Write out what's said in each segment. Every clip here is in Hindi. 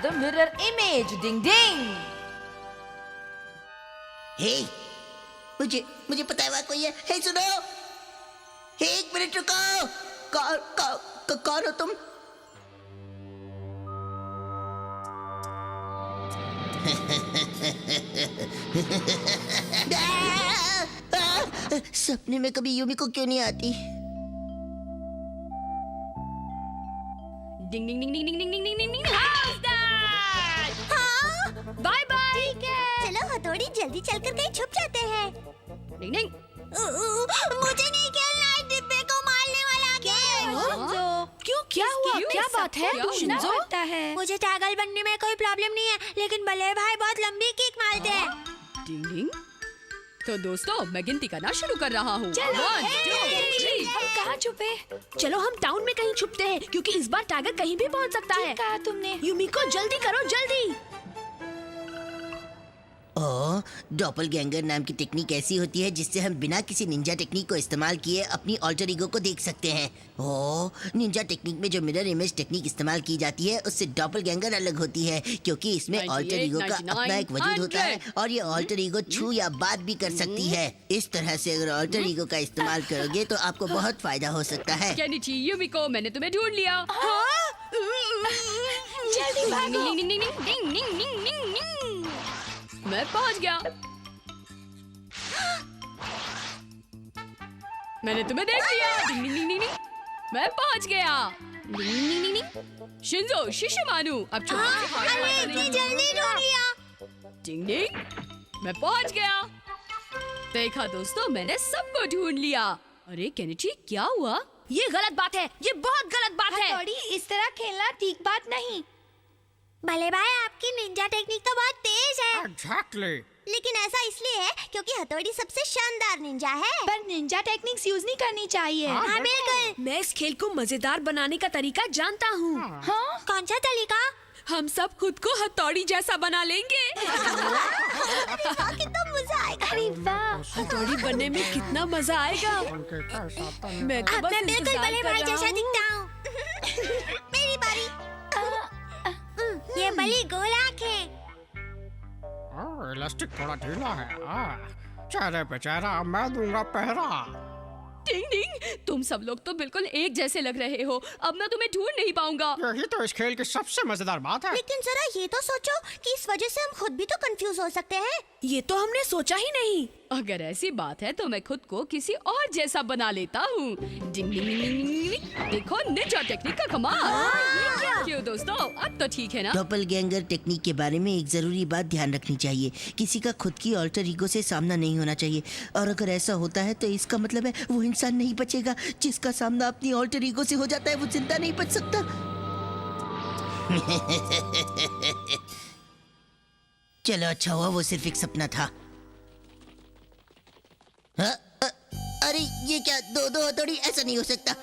the mirror image. Ding ding. हे, मुझे पता है वहाँ कोई है। हे सुनो, हे एक मिनट रुको। कौन हो तुम? सपने में कभी यूमी को क्यों नहीं आती? डिंग डिंग डिंग डिंग डिंग डिंग डिंग डिंग डिंग। How's that? हाँ, बाय बाय। ठीक है। चलो हथौड़ी जल्दी चलकर कहीं छुप जाते हैं। डिंग डिंग। मुझे नहीं खेलना है, डिब्बे को मारने वाला क्या? क्यों, क्या हुआ? क्या बात है? शिंजो है। मुझे टैगल बनने में कोई प्रॉब्लम नहीं है, लेकिन बल्ले भाई बहुत लंबी किक मारते हैं। डिंग डिंग। तो दोस्तों, मैं गिनती करना शुरू कर रहा हूँ। चलो। 1 2 3। हम कहाँ छुपे? चलो हम टाउन में कहीं छुपते हैं, क्योंकि इस बार टाइगर कहीं भी पहुँच सकता है। कहा तुमने? यूमिको जल्दी करो, जल्दी। ओह, डॉपलगैंगर नाम की टेक्निक ऐसी होती है जिससे हम बिना किसी निंजा टेक्निक को इस्तेमाल किए अपनी ऑल्टर ईगो को देख सकते हैं। ओह, निंजा टेक्निक में जो मिरर इमेज टेक्निक इस्तेमाल की जाती है उससे डॉपलगैंगर अलग होती है, क्योंकि इसमें 98, ऑल्टर ईगो का 99, अपना एक वजूद होता है 100। और ये ऑल्टर ईगो छू या बात भी कर सकती है। इस तरह से अगर ऑल्टर ईगो का इस्तेमाल करोगे तो आपको बहुत फायदा हो सकता है। केनिची, यूमिको, मैंने तुम्हें ढूंढ लिया। जल्दी भागो। डिंग डिंग डिंग डिंग डिंग डिंग डिंग डिंग। मैं पहुंच गया। मैंने तुम्हें देख लिया। डिंग डिंग डिंग डिंग डिंग। मैं पहुंच गया। डिंग डिंग डिंग डिंग। शिंजो, शिशिमानु, अब अरे इतनी जल्दी ढूंढ लिया। डिंग डिंग। मैं पहुंच गया। देखा दोस्तों, मैंने सबको ढूंढ लिया। अरे केनिची, क्या हुआ? ये गलत बात है, ये बहुत गलत बात है। हथौड़ी इस तरह खेलना ठीक बात नहीं। भले भाई आपकी निंजा टेक्निक तो बहुत तेज है। Exactly. लेकिन ऐसा इसलिए है क्योंकि हथौड़ी सबसे शानदार निंजा है। पर निंजा टेक्निक्स यूज नहीं करनी चाहिए। हाँ बिल्कुल। मैं इस खेल को मजेदार बनाने का तरीका जानता हूँ। हाँ? कौन सा तरीका? हम सब खुद को हथौड़ी जैसा बना लेंगे। कितना मजा आएगा। अरे वाह। हथौड़ी बनने में कितना मजा आएगा। उनके कैसा तन मैं तो अब बस मैं बिल्कुल इंतजार बड़े कर भाई रहा जैसा हूँ। दिखता हूँ। मेरी बारी। ये बली गोल आंखें। इलास्टिक थोड़ा ढीला है। चेहरे पे चेहरा, मैं दूंगा पहरा। डिंग डिंग, तुम सब लोग तो बिल्कुल एक जैसे लग रहे हो। अब मैं तुम्हें ढूंढ नहीं पाऊंगा। यही तो इस खेल की सबसे मजेदार बात है। लेकिन जरा ये तो सोचो कि इस वजह से हम खुद भी तो कंफ्यूज हो सकते हैं। ये तो हमने सोचा ही नहीं। अगर ऐसी बात है तो मैं खुद को किसी और जैसा बना लेता हूँ। डिंग डिंग डिंग डिंग डिंग। देखो निंजा टेक्निक का कमाल। क्यों दोस्तों, अब तो ठीक है ना? डॉपलगैंगर टेक्निक के बारे में एक जरूरी बात ध्यान रखनी चाहिए। किसी का खुद की ऑल्टर ईगो से सामना नहीं होना चाहिए, और अगर ऐसा होता है तो इसका मतलब है वो इंसान नहीं बचेगा। जिसका सामना अपनी ऑल्टर ईगो से हो जाता है वो जिंदा नहीं बच सकता। चलो अच्छा हुआ वो सिर्फ एक सपना था। अरे ये क्या, दो हथौड़ी? ऐसा नहीं हो सकता।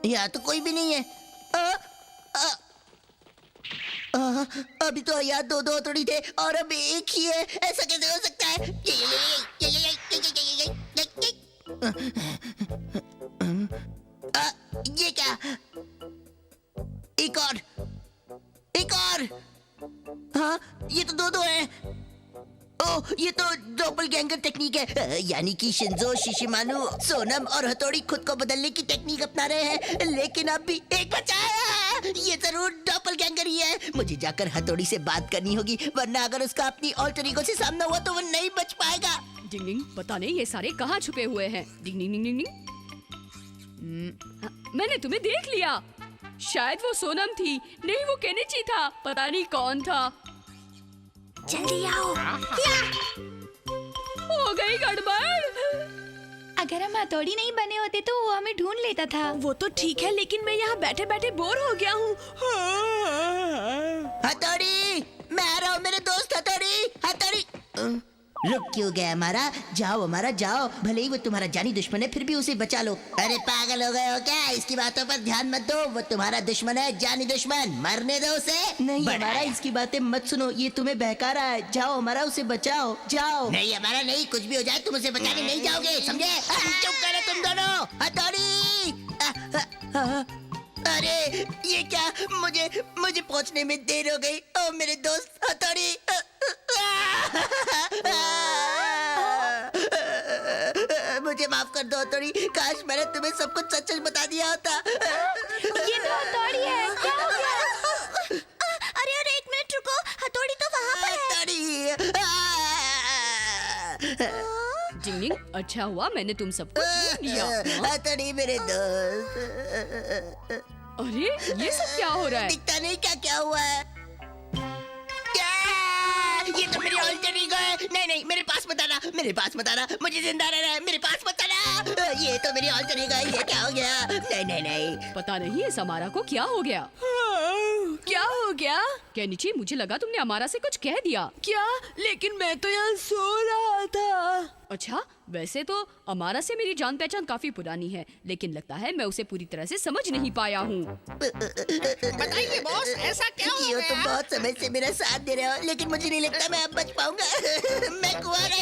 यहाँ तो कोई भी नहीं है। अभी तो यहाँ दो हथौड़ी थे और अब एक ही है। ऐसा कैसे हो सकता है? ये क्या? एक और। हाँ, ये तो दो है। ओह, ये तो डॉपलगैंगर टेक्निक है। यानी कि शिंजो, शिशिमानु, सोनम और हथौड़ी खुद को बदलने की टेक्निक अपना रहे हैं, लेकिन अब भी एक बचा है। ये जरूर डॉपलगैंगर ही है। मुझे जाकर हथौड़ी से बात करनी होगी, वरना अगर उसका अपनी ऑल्टर ईगो से सामना हुआ तो वो नहीं बच पाएगा। डिंग डिंग, पता नहीं ये सारे कहाँ छुपे हुए हैं। डिंग डिंग डिंग डिंग डिंग। मैंने तुम्हें देख लिया। शायद वो सोनम थी, नहीं वो केनिची था। पता नहीं कौन था। जल्दी आओ। हो गई गड़बड़। अगर हम हथौड़ी नहीं बने होते तो वो हमें ढूंढ लेता था। वो तो ठीक है, लेकिन मैं यहाँ बैठे बैठे बोर हो गया हूँ। हथौड़ी, मैं आ रहा हूँ मेरे दोस्त। हथौड़ी। रुक क्यों गया हमारा? जाओ। भले ही वो तुम्हारा जानी दुश्मन है, फिर भी उसे बचा लो। अरे पागल हो गए हो क्या? इसकी बातों पर ध्यान मत दो। वो तुम्हारा दुश्मन है, जानी दुश्मन। मरने दो उसे। नहीं हमारा, इसकी बातें मत सुनो, ये तुम्हें बहका रहा है। जाओ हमारा, उसे बचाओ। जाओ। नहीं हमारा नहीं, कुछ भी हो जाए तुम उसे बचाने नहीं जाओगे, समझे? चुप करो तुम दोनों। हथौड़ी। अरे ये क्या, मुझे मुझे पहुंचने में देर हो गई। ओ मेरे दोस्त हथौड़ी। मुझे माफ कर दो हथौड़ी, काश मैंने तुम्हें सब कुछ सच सच बता दिया होता। ये तो हथौड़ी है, क्या हो गया? अरे अरे एक मिनट रुको, हथौड़ी तो वहाँ पर है। हथौड़ी। जिंगलिंग, अच्छा हुआ मैंने तुम सबको ढूंढ लिया। हथौड़ी मेरे दोस्त। अरे ये सब क्या हो रहा है? दिखता नहीं क्या क्या हुआ है। क्या? ये तो मेरी ऑल्टर ईगो है। नहीं नहीं, मेरे पास मत आना, मेरे पास मत आना, मुझे जिंदा रहना है, मेरे पास मत आना। ये तो मेरी ऑल्टर ईगो है, ये क्या हो गया? नहीं नहीं नहीं। पता नहीं इस अमारा को क्या हो गया। क्या हो गया? केनिची, मुझे लगा तुमने अमारा से कुछ कह दिया। क्या? लेकिन मैं तो यहाँ सो रहा था। अच्छा, वैसे तो अमारा से मेरी जान पहचान काफी पुरानी है, लेकिन लगता है मैं उसे पूरी तरह से समझ नहीं पाया हूँ। बताइए बॉस, ऐसा क्या हो ये तुम गया? बहुत समय से मेरा साथ दे रहे हो, लेकिन मुझे नहीं लगता मैं अब बच पाऊंगा। मैं कुंवारा